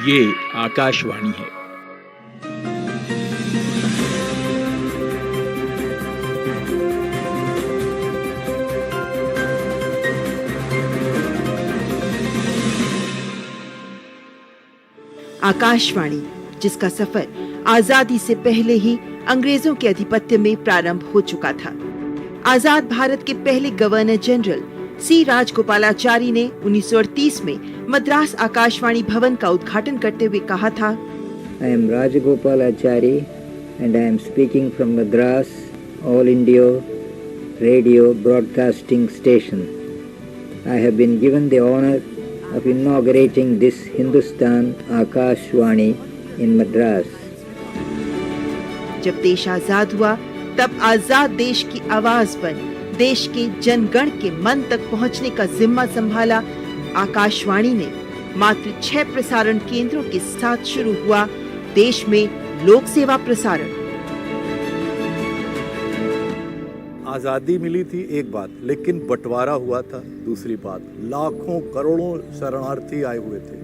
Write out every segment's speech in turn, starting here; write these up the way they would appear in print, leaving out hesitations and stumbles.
ये आकाशवाणी है। आकाशवाणी, जिसका सफर आजादी से पहले ही अंग्रेजों के अधिपत्य में प्रारंभ हो चुका था। आजाद भारत के पहले गवर्नर जनरल सी राजगोपालाचारी ने 1938 में मद्रास आकाशवाणी भवन का उद्घाटन करते हुए कहा था, I am Rajagopalachari and I am speaking from Madras All India Radio Broadcasting Station. I have been given the honor of inaugurating this Hindustan Akashvani in Madras. जब देश आजाद हुआ तब आजाद देश की आवाज बन देश के जनगण के मन तक पहुंचने का जिम्मा संभाला। आकाशवाणी ने मात्र 6 प्रसारण केंद्रों के साथ शुरू हुआ देश में लोक सेवा प्रसारण। आजादी मिली थी एक बात, लेकिन बंटवारा हुआ था दूसरी बात। लाखों करोड़ों शरणार्थी आए हुए थे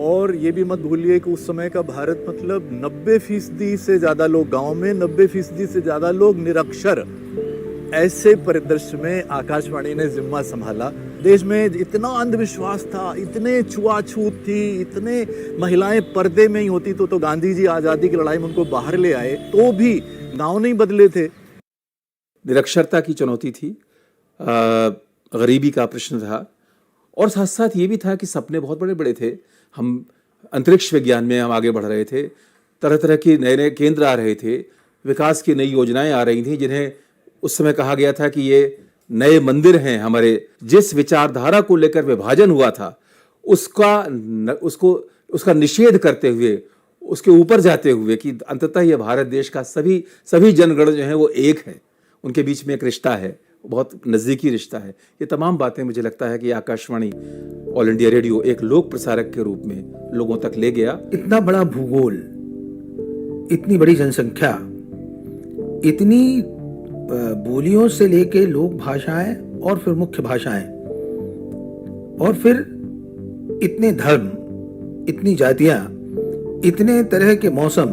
और ये भी मत भूलिए कि उस समय का भारत मतलब 90% से ज्यादा लोग गांव में, 90% से ज्यादा लोग निरक्षर। ऐसे परिदृश्य में आकाशवाणी ने जिम्मा संभाला। देश में इतना अंधविश्वास था, इतने छुआछूत थी, इतने महिलाएं पर्दे में ही होती तो गांधी जी आजादी की लड़ाई में उनको बाहर ले आए, तो भी गांव नहीं बदले थे। निरक्षरता की चुनौती थी, गरीबी का प्रश्न था और साथ साथ ये भी था कि सपने बहुत बड़े बड़े थे। हम अंतरिक्ष विज्ञान में हम आगे बढ़ रहे थे, तरह तरह के नए नए केंद्र आ रहे थे, विकास की नई योजनाएं आ रही थी, जिन्हें उस समय कहा गया था कि ये नए मंदिर हैं हमारे। जिस विचारधारा को लेकर विभाजन हुआ था उसका निषेध करते हुए, उसके ऊपर जाते हुए कि अंततः ये भारत देश का सभी जनगण जो हैं वो एक है, उनके बीच में एक रिश्ता है, बहुत नज़दीकी रिश्ता है। ये तमाम बातें मुझे लगता है कि आकाशवाणी ऑल इंडिया रेडियो एक लोक प्रसारक के रूप में लोगों तक ले गया। इतना बड़ा भूगोल, इतनी बड़ी जनसंख्या, इतनी बोलियों से लेके लोक भाषाएं और फिर मुख्य भाषाएं, और फिर इतने धर्म, इतनी जातियां, इतने तरह के मौसम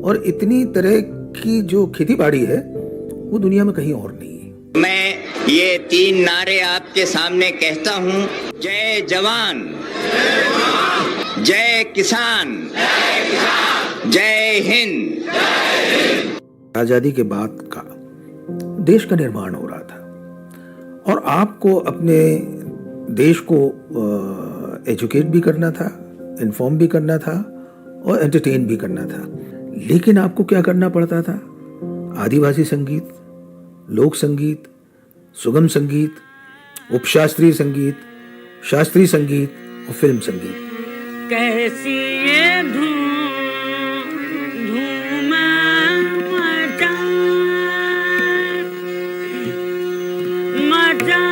और इतनी तरह की जो खेती बाड़ी है वो दुनिया में कहीं और नहीं है। मैं ये 3 नारे आपके सामने कहता हूँ। जय जवान, जय किसान, जय हिंद। आजादी के बाद का देश का निर्माण हो रहा था और आपको अपने देश को एजुकेट भी करना था, इन्फॉर्म भी करना था और एंटरटेन भी करना था। लेकिन आपको क्या करना पड़ता था? आदिवासी संगीत, लोक संगीत, सुगम संगीत, उपशास्त्रीय संगीत, शास्त्रीय संगीत और फिल्म संगीत। कैसी ये धूम मचा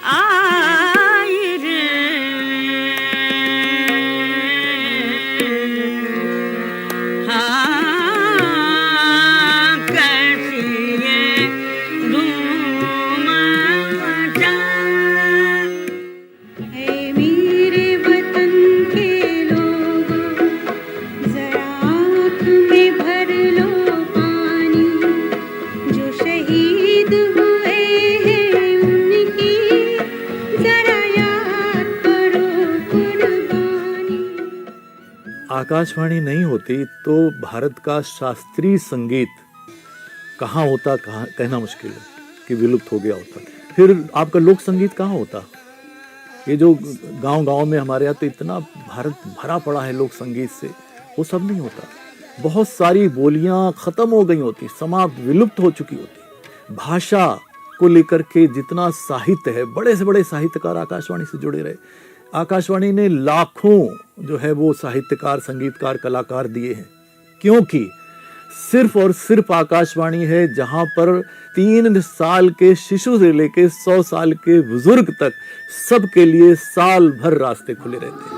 आई रे, हाँ कैसी ये धूम मचा। ऐ मेरे वतन के लोगों, जरा आँख में भर लो पानी, जो शहीद हुए हैं उनकी जरा याद करो कुर्बानी। आकाशवाणी नहीं होती तो भारत का शास्त्रीय संगीत कहाँ होता, कहाँ कहना मुश्किल है कि विलुप्त हो गया होता। फिर आपका लोक संगीत कहाँ होता? ये जो गांव में हमारे यहाँ तो इतना भारत भरा पड़ा है लोक संगीत से, वो सब नहीं होता। बहुत सारी बोलियां खत्म हो गई होती, समाप्त, विलुप्त हो चुकी होती। भाषा को लेकर के जितना साहित्य है, बड़े से बड़े साहित्यकार आकाशवाणी से जुड़े रहे। आकाशवाणी ने लाखों जो है वो साहित्यकार, संगीतकार, कलाकार दिए हैं, क्योंकि सिर्फ और सिर्फ आकाशवाणी है जहां पर 3 साल के शिशु से लेके 100 साल के बुजुर्ग तक सबके लिए साल भर रास्ते खुले रहते हैं।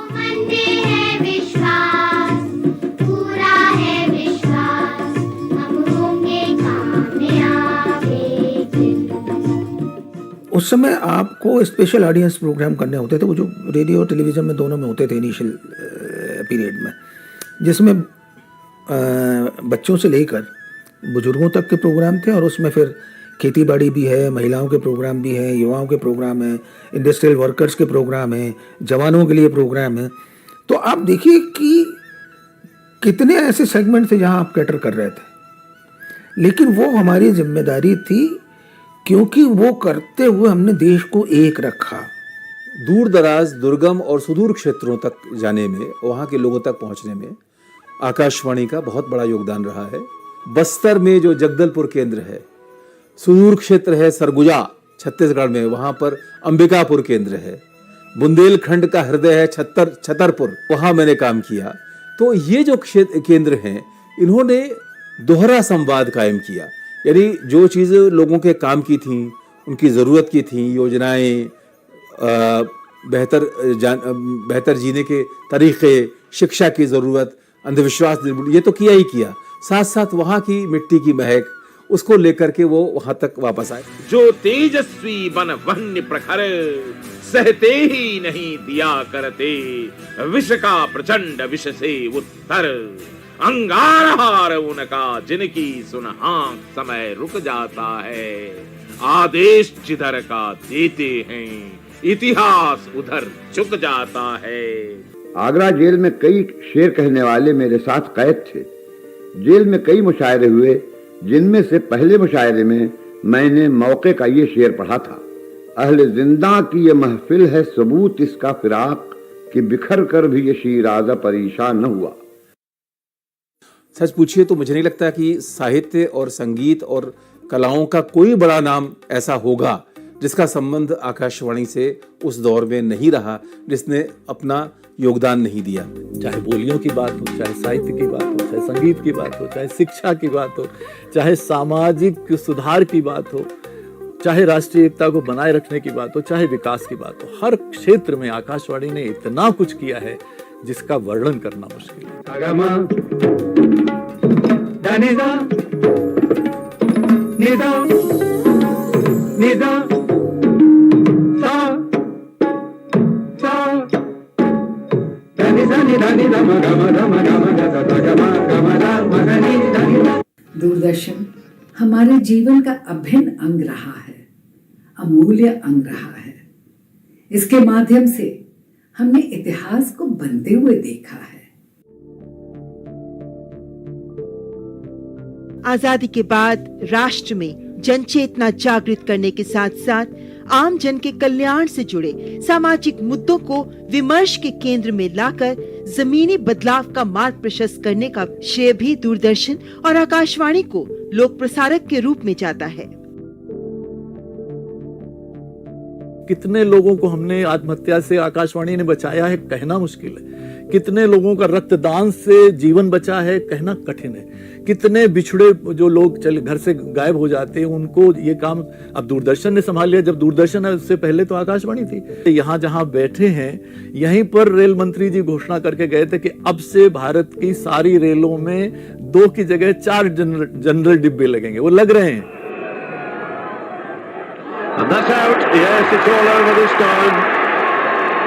उस समय आपको स्पेशल ऑडियंस प्रोग्राम करने होते थे, वो जो रेडियो और टेलीविज़न में दोनों में होते थे इनिशियल पीरियड में, जिसमें बच्चों से लेकर बुजुर्गों तक के प्रोग्राम थे, और उसमें फिर खेती बाड़ी भी है, महिलाओं के प्रोग्राम भी हैं, युवाओं के प्रोग्राम हैं, इंडस्ट्रियल वर्कर्स के प्रोग्राम हैं, जवानों के लिए प्रोग्राम हैं। तो आप देखिए कि कितने ऐसे सेगमेंट थे जहां आप कैटर कर रहे थे, लेकिन वो हमारी जिम्मेदारी थी, क्योंकि वो करते हुए हमने देश को एक रखा। दूर दराज, दुर्गम और सुदूर क्षेत्रों तक जाने में, वहाँ के लोगों तक पहुँचने में आकाशवाणी का बहुत बड़ा योगदान रहा है। बस्तर में जो जगदलपुर केंद्र है, सुदूर क्षेत्र है सरगुजा छत्तीसगढ़ में, वहाँ पर अंबिकापुर केंद्र है, बुंदेलखंड का हृदय है छतरपुर, वहाँ मैंने काम किया। तो ये जो केंद्र हैं, इन्होंने दोहरा संवाद कायम किया, यानी जो चीज़ें लोगों के काम की थी, उनकी ज़रूरत की थी, योजनाएं, बेहतर जीने के तरीक़े, शिक्षा की ज़रूरत, अंधविश्वास, ये तो किया ही किया, साथ साथ वहाँ की मिट्टी की महक, उसको लेकर के वो वहां तक वापस आए। जो तेजस्वी बन वन्य प्रखर, सहते ही नहीं दिया करते, विष का प्रचंड विष से उत्तर, अंगारहार उनका जिनकी सुनहां समय रुक जाता है, आदेश जिधर का देते हैं, इतिहास उधर झुक जाता है। आगरा जेल में कई शेर कहने वाले मेरे साथ कैद थे। जेल में कई मुशायरे हुए, जिनमें से पहले मुशायरे में मैंने मौके का ये शेर पढ़ा था, अहले जिंदा की ये महफिल है सबूत इसका फिराक, कि बिखर कर भी ये शीराज़ा परेशान न हुआ। सच पूछिए तो मुझे नहीं लगता कि साहित्य और संगीत और कलाओं का कोई बड़ा नाम ऐसा होगा जिसका संबंध आकाशवाणी से उस दौर में नहीं रहा, जिसने अपना योगदान नहीं दिया। चाहे बोलियों की बात हो, चाहे साहित्य की बात हो, चाहे संगीत की बात हो, चाहे शिक्षा की बात हो, चाहे सामाजिक सुधार की बात हो, चाहे राष्ट्रीय एकता को बनाए रखने की बात हो, चाहे विकास की बात हो, हर क्षेत्र में आकाशवाणी ने इतना कुछ किया है जिसका वर्णन करना मुश्किल दूरदर्शन हमारे जीवन का अभिन्न अंग रहा है, अमूल्य अंग रहा है। इसके माध्यम से हमने इतिहास को बनते हुए देखा है। आजादी के बाद राष्ट्र में जनचेतना जागृत करने के साथ साथ आम जन के कल्याण से जुड़े सामाजिक मुद्दों को विमर्श के केंद्र में लाकर जमीनी बदलाव का मार्ग प्रशस्त करने का श्रेय भी दूरदर्शन और आकाशवाणी को लोक प्रसारक के रूप में जाता है। कितने लोगों को हमने आत्महत्या से आकाशवाणी ने बचाया है, कहना मुश्किल है। कितने लोगों का रक्तदान से जीवन बचा है, कहना कठिन है। कितने बिछड़े जो लोग घर से गायब हो जाते हैं, उनको ये काम अब दूरदर्शन ने संभाल लिया। जब दूरदर्शन है उससे पहले तो आकाशवाणी थी। यहाँ जहाँ बैठे हैं, यहीं पर रेल मंत्री जी घोषणा करके गए थे कि अब से भारत की सारी रेलों में 2 की जगह 4 जनरल डिब्बे लगेंगे। वो लग रहे हैं। And that's out. Yes, it's all over this time.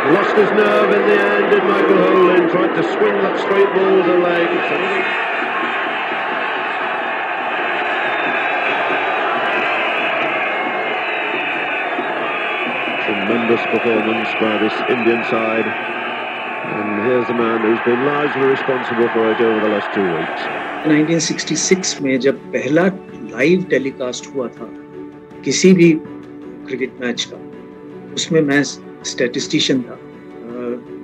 Lost his nerve in the end, did Michael Holden, tried to swing that straight ball to leg. Tremendous performance by this Indian side. And here's the man who's been largely responsible for it over the last 2 weeks. 1966 में जब पहला live telecast हुआ था किसी भी cricket match का, उसमें मैं स्टैटिस्टिशियन था,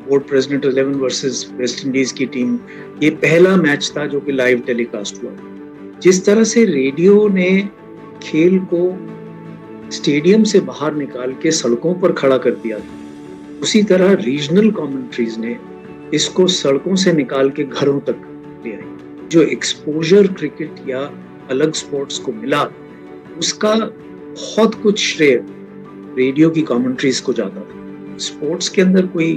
board president 11 versus West Indies की टीम। ये पहला मैच था जो कि लाइव टेलीकास्ट हुआ। जिस तरह से रेडियो ने खेल को स्टेडियम से बाहर निकाल के सड़कों पर खड़ा कर दिया था, उसी तरह रीजनल कमेंट्रीज ने इसको सड़कों से निकाल के घरों तक ले आई। जो एक्सपोजर क्रिकेट या अलग स्पोर्ट्स को मिला, उसका बहुत कुछ श्रेय रेडियो की कमेंट्रीज को जाता था। स्पोर्ट्स के अंदर कोई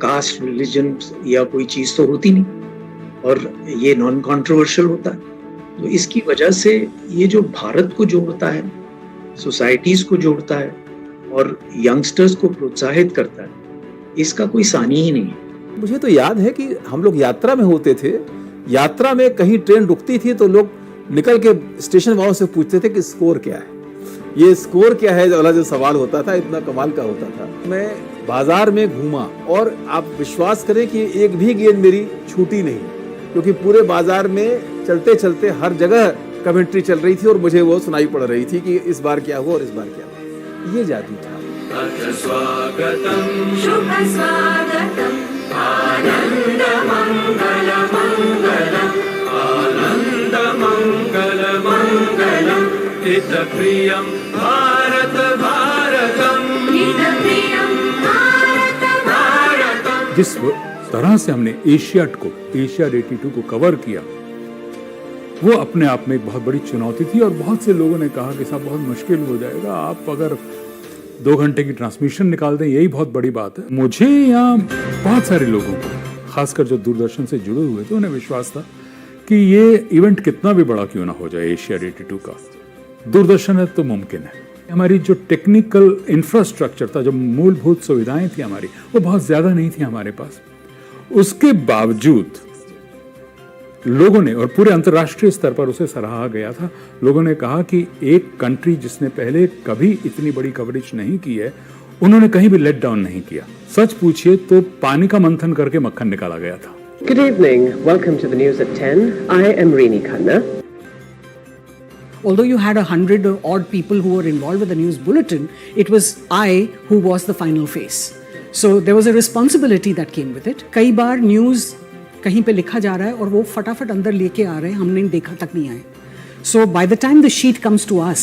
कास्ट, रिलीजन या कोई चीज तो होती नहीं, और ये नॉन कंट्रोवर्शियल होता है। तो इसकी वजह से ये जो भारत को जोड़ता है, सोसाइटीज को जोड़ता है, और यंगस्टर्स को प्रोत्साहित करता है, इसका कोई सानी ही नहीं है। मुझे तो याद है कि हम लोग यात्रा में होते थे, यात्रा में कहीं ट्रेन रुकती थी तो लोग निकल के स्टेशन वालों से पूछते थे कि स्कोर क्या है, ये स्कोर क्या है वाला जो सवाल होता था, इतना कमाल का होता था। मैं बाजार में घूमा और आप विश्वास करें कि एक भी गेंद मेरी छूटी नहीं, क्योंकि पूरे बाजार में चलते चलते हर जगह कमेंट्री चल रही थी और मुझे वो सुनाई पड़ रही थी कि इस बार क्या हुआ और इस बार क्या हुआ। ये जादू था। स्वागतम शुभ स्वागतम आनंद मंगल मंगलम आनंद मंगल मंगलम हित प्रियम भारत भारतम हित प्रियम भारत भारतम। जिस तरह से हमने एशियाड 82 को कवर किया, वो अपने आप में एक बहुत बड़ी चुनौती थी और बहुत से लोगों ने कहा कि साहब बहुत मुश्किल हो जाएगा, आप अगर 2 घंटे की ट्रांसमिशन निकाल दें यही बहुत बड़ी बात है। मुझे यहाँ बहुत सारे लोगों को, खासकर जो दूरदर्शन से जुड़े हुए थे, उन्हें विश्वास था कि ये इवेंट कितना भी बड़ा क्यों ना हो जाए, एशियाड 82 का दूरदर्शन है तो मुमकिन है। हमारी जो टेक्निकल इंफ्रास्ट्रक्चर था, जो मूलभूत सुविधाएं थी हमारी, वो बहुत ज्यादा नहीं थी हमारे पास। उसके बावजूद लोगों ने, और पूरे अंतर्राष्ट्रीय स्तर पर उसे सराहा गया था, लोगों ने कहा कि एक कंट्री जिसने पहले कभी इतनी बड़ी कवरेज नहीं की है, उन्होंने कहीं भी लेट डाउन नहीं किया। सच पूछिए तो पानी का मंथन करके मक्खन निकाला गया था। Good evening. Welcome to the news at 10. I am Rini Khanna. Although you had 100 odd people who were involved with the news bulletin, it was I who was the final face. So there was a responsibility that came with it. कई बार news कहीं पे लिखा जा रहा है और वो फटाफट अंदर लेके आ रहे हैं, हमने देखा तक नहीं आए। So by the time the sheet comes to us,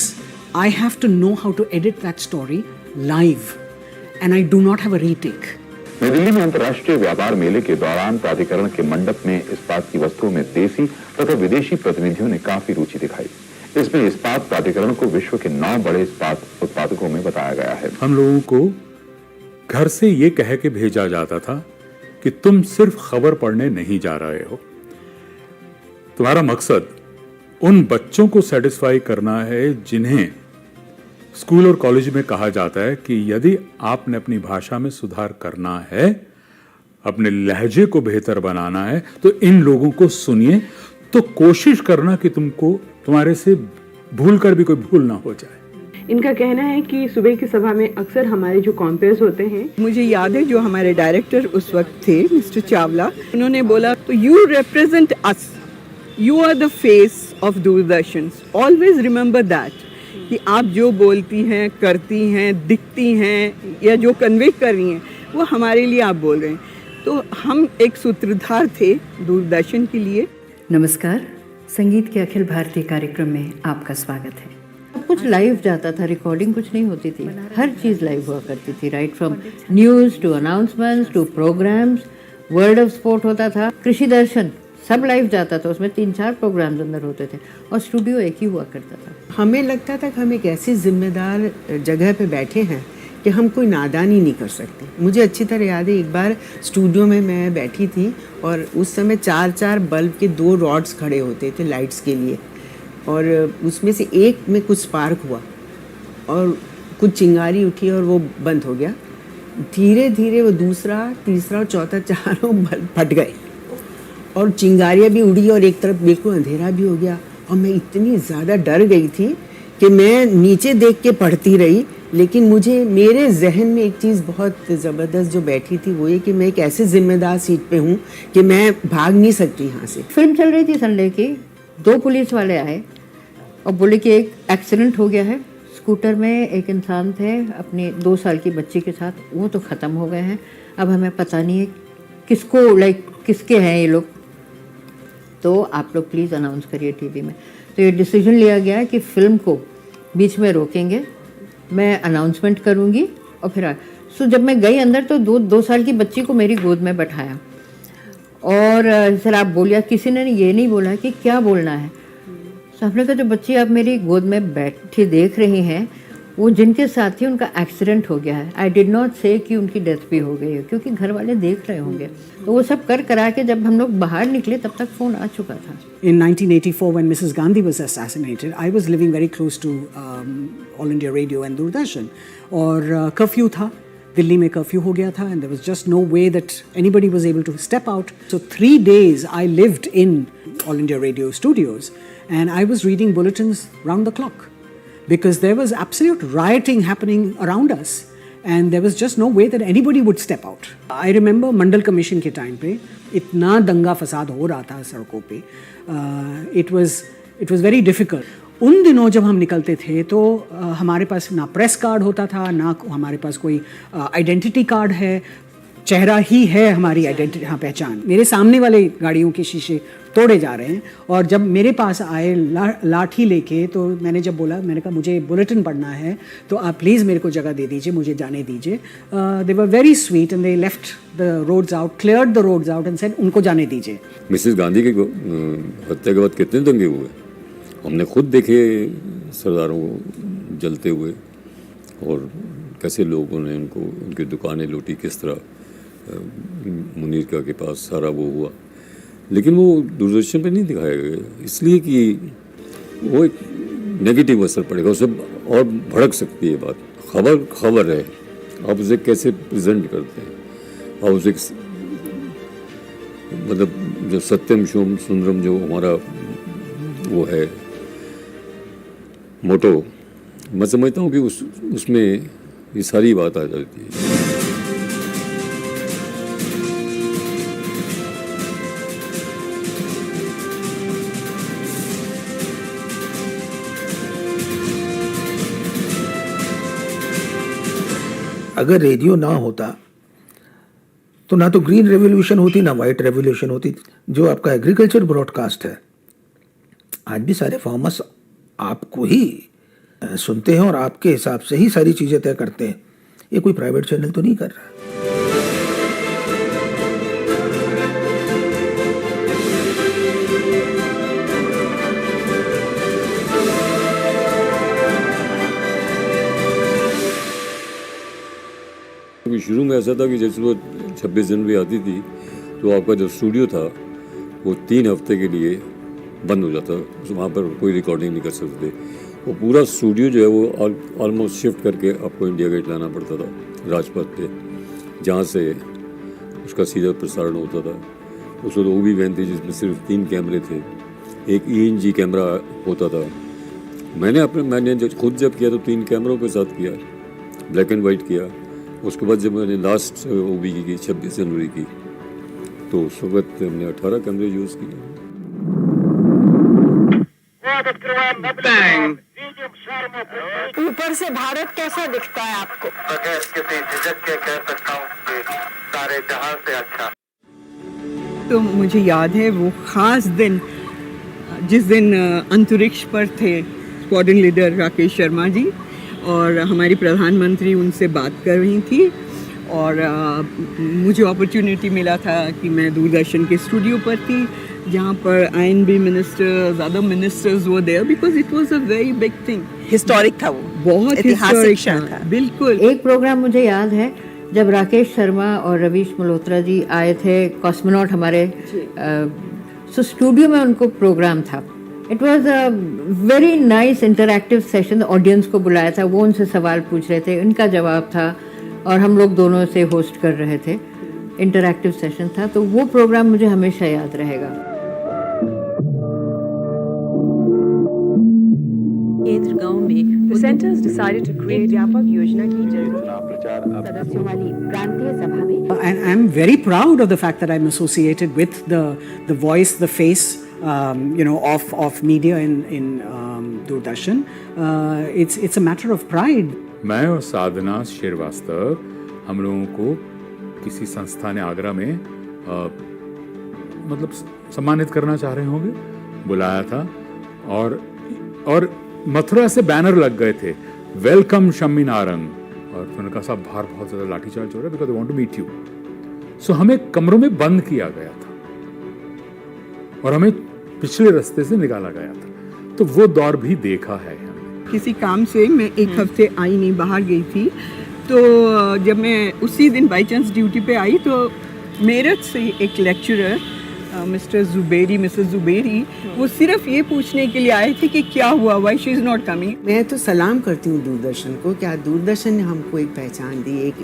I have to know how to edit that story live, and I do not have a retake. नई दिल्ली में अंतर्राष्ट्रीय व्यापार मेले के दौरान प्राधिकरण के मंडप में इस्पात की वस्तुओं में देसी तथा विदेशी प्रतिनिधियों ने काफी रुचि दिखाई। इसमें इस्पात प्राधिकरण को विश्व के 9 बड़े इस्पात उत्पादकों में बताया गया है। हम लोगों को घर से ये कह के भेजा जाता था कि तुम सिर्फ खबर पढ़ने नहीं जा रहे हो, तुम्हारा मकसद उन बच्चों को सेटिस्फाई करना है जिन्हें स्कूल और कॉलेज में कहा जाता है कि यदि आपने अपनी भाषा में सुधार करना है, अपने लहजे को बेहतर बनाना है, तो इन लोगों को सुनिए, तो कोशिश करना कि तुम्हारे से भूल कर भी कोई भूल ना हो जाए। इनका कहना है कि सुबह की सभा में अक्सर हमारे जो कॉम्पेयर्स होते हैं, मुझे याद है जो हमारे डायरेक्टर उस वक्त थे मिस्टर चावला, उन्होंने बोला तो you represent us, you are the face of Doordarshan, always remember that, कि आप जो बोलती हैं, करती हैं, दिखती हैं या जो कन्वे कर रही हैं, वो हमारे लिए आप बोल रहे हैं। तो हम एक सूत्रधार थे दूरदर्शन के लिए। नमस्कार, संगीत के अखिल भारतीय कार्यक्रम में आपका स्वागत है। सब कुछ लाइव जाता था, रिकॉर्डिंग कुछ नहीं होती थी, हर चीज़ लाइव हुआ करती थी, right from news to announcements to programmes, world of sport होता था, कृषि दर्शन, सब लाइव जाता था। उसमें 3-4 प्रोग्राम्स अंदर होते थे और स्टूडियो एक ही हुआ करता था। हमें लगता था कि हम एक ऐसी जिम्मेदार जगह पे बैठे हैं कि हम कोई नादानी नहीं कर सकते। मुझे अच्छी तरह याद है, एक बार स्टूडियो में मैं बैठी थी और उस समय 4-4 बल्ब के 2 रॉड्स खड़े होते थे लाइट्स के लिए, और उसमें से एक में कुछ स्पार्क हुआ और कुछ चिंगारी उठी और वो बंद हो गया। धीरे धीरे वो दूसरा, तीसरा और चौथा, चारों बल्ब फट गए और चिंगारियाँ भी उड़ी और एक तरफ बिल्कुल अंधेरा भी हो गया। और मैं इतनी ज़्यादा डर गई थी कि मैं नीचे देख के पढ़ती रही, लेकिन मेरे जहन में एक चीज़ बहुत ज़बरदस्त जो बैठी थी, वो ये कि मैं एक ऐसे जिम्मेदार सीट पे हूँ कि मैं भाग नहीं सकती यहाँ से। फिल्म चल रही थी संडे की, 2 पुलिस वाले आए और बोले कि एक एक्सीडेंट हो गया है, स्कूटर में एक इंसान थे अपनी 2 साल की बच्ची के साथ, वो तो ख़त्म हो गए हैं, अब हमें पता नहीं है किसके हैं ये लोग, तो आप लोग प्लीज़ अनाउंस करिए टीवी में। तो ये डिसीजन लिया गया कि फिल्म को बीच में रोकेंगे, मैं अनाउंसमेंट करूँगी और फिर सो जब मैं गई अंदर तो 2 साल की बच्ची को मेरी गोद में बैठाया और सर आप बोलिए, किसी ने ये नहीं बोला कि क्या बोलना है। तो आपने कहा जो बच्ची आप मेरी गोद में बैठी देख रही हैं वो जिनके साथ थी उनका एक्सीडेंट हो गया है। आई डिड नॉट से कि उनकी डेथ भी हो गई है, क्योंकि घर वाले देख रहे होंगे। तो वो सब कर करा के जब हम लोग बाहर निकले तब तक फ़ोन आ चुका था। In 1984, when Mrs. Gandhi was assassinated, I was living very close to All India Radio and Doordarshan, और कर्फ्यू था, दिल्ली में कर्फ्यू हो गया था, and there was just no way that anybody was able to step out. So 3 days I lived in All India Radio studios, and I was reading bulletins round the clock, because there was absolute rioting happening around us, and there was just no way that anybody would step out. I remember Mandal commission के time पे इतना दंगा फसाद हो रहा था सड़कों पे, it was very difficult. उन दिनों जब हम निकलते थे तो हमारे पास ना प्रेस कार्ड होता था, ना हमारे पास कोई आइडेंटिटी कार्ड है, चेहरा ही है हमारी आइडेंटिटी, हाँ पहचान। मेरे सामने वाले गाड़ियों के शीशे तोड़े जा रहे हैं, और जब मेरे पास आए लाठी लेके, तो मैंने जब बोला, मैंने कहा मुझे बुलेटिन पढ़ना है, तो आप प्लीज़ मेरे को जगह दे दीजिए, मुझे जाने दीजिए। They were very sweet and they left the roads out, cleared the roads out and said उनको जाने दीजिए। मिसेस गांधी की हत्या के बाद कितने दंगे हुए, हमने खुद देखे सरदारों को जलते हुए, और कैसे लोगों ने उनको, उनकी दुकानें लूटी, किस तरह मुनीर का के पास सारा वो हुआ। लेकिन वो दूरदर्शन पे नहीं दिखाया गया, इसलिए कि वो एक नेगेटिव असर पड़ेगा, उससे और भड़क सकती है बात। खबर है, आप उसे कैसे प्रेजेंट करते हैं, आप उसे मतलब जो सत्यम शिवम सुंदरम जो हमारा वो है मोटो, मैं समझता हूँ कि उसमें ये सारी बात आ जाती है। अगर रेडियो ना होता तो ना तो ग्रीन रेवोल्यूशन होती, ना वाइट रेवोल्यूशन होती। जो आपका एग्रीकल्चर ब्रॉडकास्ट है, आज भी सारे फार्मर्स आपको ही सुनते हैं और आपके हिसाब से ही सारी चीज़ें तय करते हैं। ये कोई प्राइवेट चैनल तो नहीं कर रहा। शुरू में ऐसा था कि जैसे वो 26 जनवरी आती थी तो आपका जो स्टूडियो था वो 3 हफ्ते के लिए बंद हो जाता, वहाँ पर कोई रिकॉर्डिंग नहीं कर सकते। वो पूरा स्टूडियो जो है वो ऑलमोस्ट शिफ्ट करके आपको इंडिया गेट लाना पड़ता था, राजपथ पे, जहाँ से उसका सीधा प्रसारण होता था। उसमें तो वो भी वैन थी जिसमें सिर्फ 3 कैमरे थे, एक ENG कैमरा होता था। मैंने खुद जब किया तो 3 कैमरों के साथ किया, ब्लैक एंड वाइट किया। उसके बाद जब मैंने लास्ट OB की 26 जनवरी की, तो उस वक्त हमने 18 कैमरे यूज़ किए। ऊपर से भारत कैसा दिखता है आपको? बगैर किसी झिझक के कह सकता हूँ कि सारे जहां से अच्छा। तो मुझे याद है वो ख़ास दिन, जिस दिन अंतरिक्ष पर थे स्क्वाड्रन लीडर राकेश शर्मा जी, और हमारी प्रधानमंत्री उनसे बात कर रही थी, और मुझे अपॉर्चुनिटी मिला था कि मैं दूरदर्शन के स्टूडियो पर थी, जहाँ पर INB मिनिस्टर्स, अदर मिनिस्टर्स वो there, because it was a very big thing. Historic था वो, बहुत ऐतिहासिक क्षण था। बिल्कुल। एक प्रोग्राम मुझे याद है जब राकेश शर्मा और रवीश मल्होत्रा जी आए थे, कॉस्मोनॉट हमारे, सो स्टूडियो में उनको प्रोग्राम था। It was a very nice interactive session. Audience को बुलाया था, वो उनसे सवाल पूछ रहे थे, इनका जवाब था, और हम लोग दोनों से होस्ट कर रहे थे। इंटरैक्टिव सेशन था, तो वो प्रोग्राम मुझे हमेशा याद रहेगा। केंद्र गांव में the centers decided to create व्यापक योजना की सदस्यों वाली प्रांतीय सभा में। And I'm very proud of the fact that I'm associated with the voice, the face, of media in Doordarshan. It's a matter of pride. मैं और साधना श्रीवास्तव, हम लोगों को किसी संस्था ने आगरा में मतलब सम्मानित करना चाह रहे होंगे, बुलाया था, और मथुरा से बैनर लग गए थे, वेलकम शम्मी नारंग, और उन्होंने कहा साहब बाहर बहुत ज़्यादा लाठीचार्ज हो रहा है, because I want to meet you. So हमें कमरों में बंद किया गया था और हमें पिछले रास्ते से निकाला गया था। तो वो दौर भी देखा है हमने। किसी काम से मैं एक हफ्ते आई नहीं, बाहर गई थी। तो जब मैं उसी दिन बाई चांस ड्यूटी पे आई तो मेरठ से एक लेक्चरर मिसेस जुबेरी वो सिर्फ ये पूछने के लिए आए थे कि क्या हुआ, why she is not coming. मैं तो सलाम करती हूँ दूरदर्शन को, क्या दूरदर्शन ने हमको एक पहचान दी, एक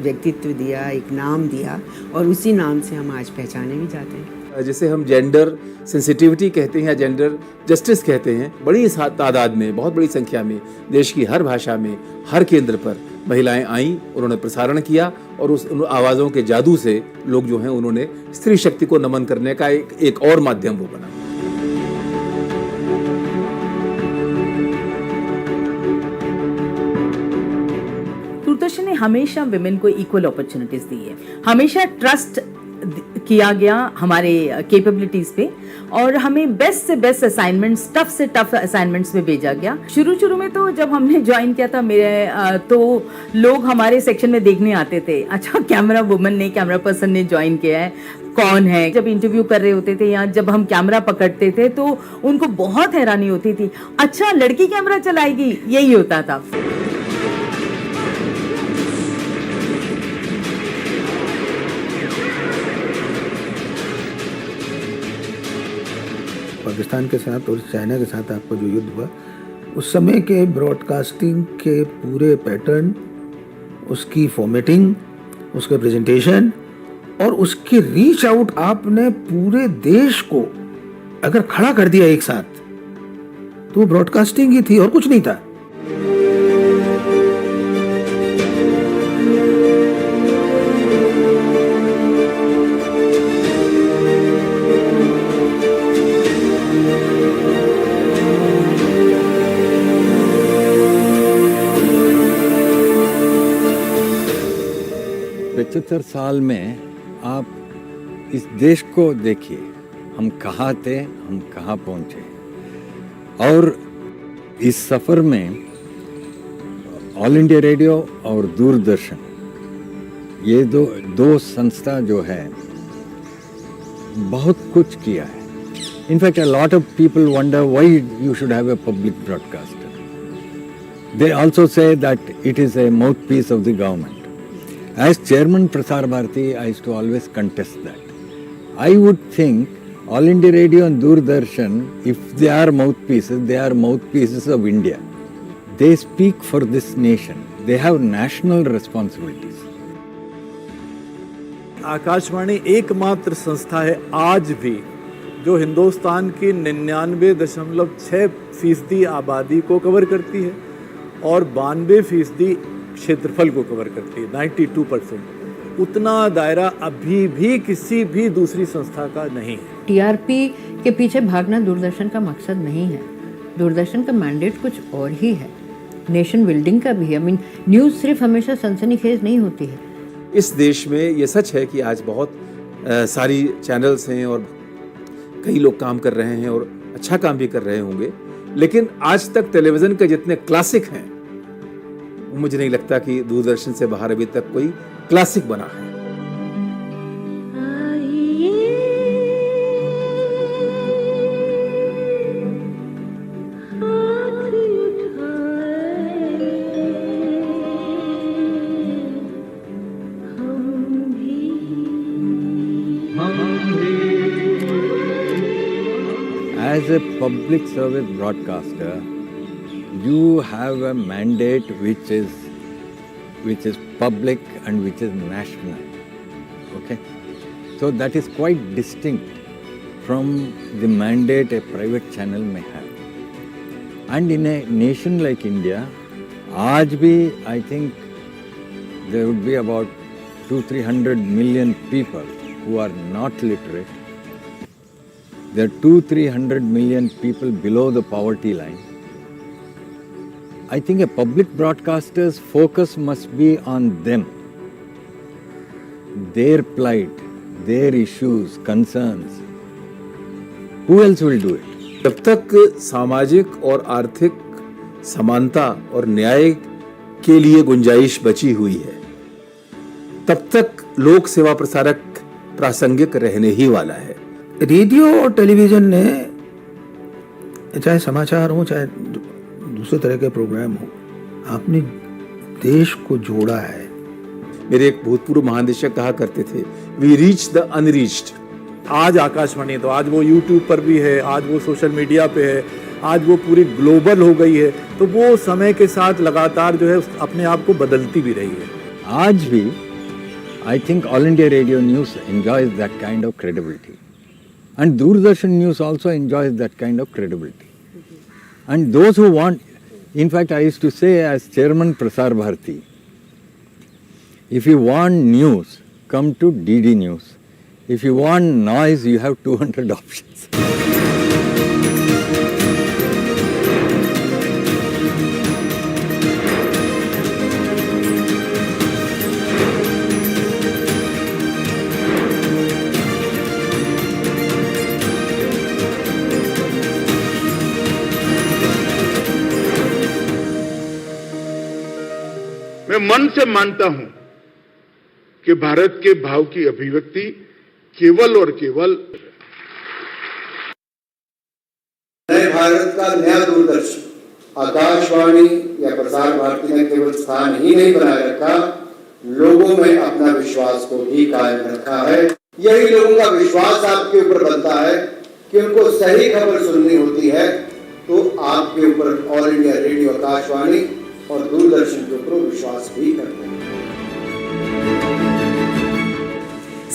व्यक्तित्व दिया, एक नाम दिया, और उसी नाम से हम आज पहचाने भी जाते हैं। जिसे हम जेंडर सेंसिटिविटी कहते हैं या जेंडर जस्टिस कहते हैं, बड़ी तादाद में, बहुत बड़ी संख्या में देश की हर भाषा में, हर केंद्र पर महिलाएं आईं, उन्होंने प्रसारण किया और उन आवाज़ों के जादू से लोग जो हैं उन्होंने स्त्री शक्ति को नमन करने का एक और माध्यम वो बना। दूरदर्शन ने हमेशा विमेन को इक्वल अपॉर्चुनिटीज दी है, हमेशा ट्रस्ट किया गया हमारे कैपेबिलिटीज पे, और हमें बेस्ट से बेस्ट असाइनमेंट्स, टफ से टफ असाइनमेंट्स में भेजा गया। शुरू में तो जब हमने ज्वाइन किया था तो लोग हमारे सेक्शन में देखने आते थे, अच्छा कैमरा वुमन ने, कैमरा पर्सन ने ज्वाइन किया है, कौन है। जब इंटरव्यू कर रहे होते थे या जब हम कैमरा पकड़ते थे तो उनको बहुत हैरानी होती थी, अच्छा लड़की कैमरा चलाएगी, यही होता था। पाकिस्तान के साथ और चाइना के साथ आपका जो युद्ध हुआ, उस समय के ब्रॉडकास्टिंग के पूरे पैटर्न, उसकी फॉर्मेटिंग, उसका प्रेजेंटेशन और उसकी रीच आउट, आपने पूरे देश को अगर खड़ा कर दिया एक साथ, तो वो ब्रॉडकास्टिंग ही थी और कुछ नहीं था। पचहत्तर साल में आप इस देश को देखिए, हम कहाँ थे, हम कहाँ पहुँचे, और इस सफ़र में ऑल इंडिया रेडियो और दूरदर्शन, ये दो संस्था जो है बहुत कुछ किया है। In fact a lot of people wonder why you should have a public broadcaster. They also say that it is a mouthpiece of the government. As chairman Prasar Bharati, I used to always contest that. I would think All India Radio and Doordarshan, if they are mouthpieces, they are mouthpieces of India. They speak for this nation. They have national responsibilities. Akashvani एकमात्र संस्था है आज भी जो हिंदुस्तान की 99.6% आबादी को cover करती है और 92% क्षेत्रफल को कवर करती है, 92%। उतना दायरा अभी भी किसी भी दूसरी संस्था का नहीं है। टीआरपी के पीछे भागना दूरदर्शन का मकसद नहीं है। दूरदर्शन का मैंडेट कुछ और ही है, नेशन बिल्डिंग का भी है। न्यूज़ सिर्फ हमेशा सनसनीखेज नहीं होती है। इस देश में ये सच है कि आज बहुत सारी चैनल्स हैं और कई लोग काम कर रहे हैं और अच्छा काम भी कर रहे होंगे, लेकिन आज तक टेलीविज़न के जितने क्लासिक हैं, मुझे नहीं लगता कि दूरदर्शन से बाहर अभी तक कोई क्लासिक बना है। As a public service broadcaster, you have a mandate which is public and which is national. Okay, so that is quite distinct from the mandate a private channel may have. And in a nation like India, आज भी I think there would be about 200-300 million people who are not literate. There are 200-300 million people below the poverty line. I think a public broadcaster's focus must be on them, their plight, their issues, concerns. Who else will do it? जब तक सामाजिक और आर्थिक समानता और न्याय के लिए गुंजाइश बची हुई है, तब तक लोक सेवा प्रसारक प्रासंगिक रहने ही वाला है। रेडियो और टेलीविज़न ने, चाहे समाचार हो चाहे दूसरे तरह के प्रोग्राम हो, आपने देश को जोड़ा है। मेरे एक भूतपूर्व महानिदेशक कहा करते थे, वी रीच द अनरीच्ड। आज आकाशवाणी तो आज वो यूट्यूब पर भी है, आज वो सोशल मीडिया पे है, आज वो पूरी ग्लोबल हो गई है, तो वो समय के साथ लगातार जो है अपने आप को बदलती भी रही है। आज भी I think All India Radio News enjoys that kind of credibility. And Doordarshan News also enjoys that kind of credibility. And those who want, in fact I used to say as Chairman Prasar Bharati, if you want news, come to DD News. If you want noise, you have 200 options. मैं मन से मानता हूं कि भारत के भाव की अभिव्यक्ति केवल और केवल नए भारत का नया दूरदर्शन आकाशवाणी या प्रसार भारती ने केवल स्थान ही नहीं बनाए रखा, लोगों में अपना विश्वास को भी कायम रखा है। यही लोगों का विश्वास आपके ऊपर बनता है कि उनको सही खबर सुननी होती है तो आपके ऊपर ऑल इंडिया रेडियो आकाशवाणी और दूरदर्शन के ऊपर विश्वास भी करते हैं।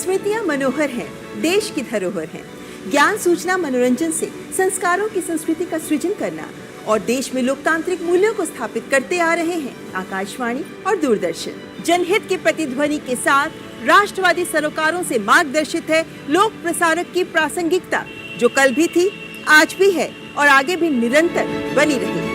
स्मृतियां मनोहर हैं, देश की धरोहर हैं। ज्ञान, सूचना, मनोरंजन से संस्कारों की संस्कृति का सृजन करना और देश में लोकतांत्रिक मूल्यों को स्थापित करते आ रहे हैं आकाशवाणी और दूरदर्शन। जनहित की प्रतिध्वनि के साथ राष्ट्रवादी सरोकारों से मार्गदर्शित है लोक प्रसारक की प्रासंगिकता, जो कल भी थी, आज भी है और आगे भी निरंतर बनी रहेगी।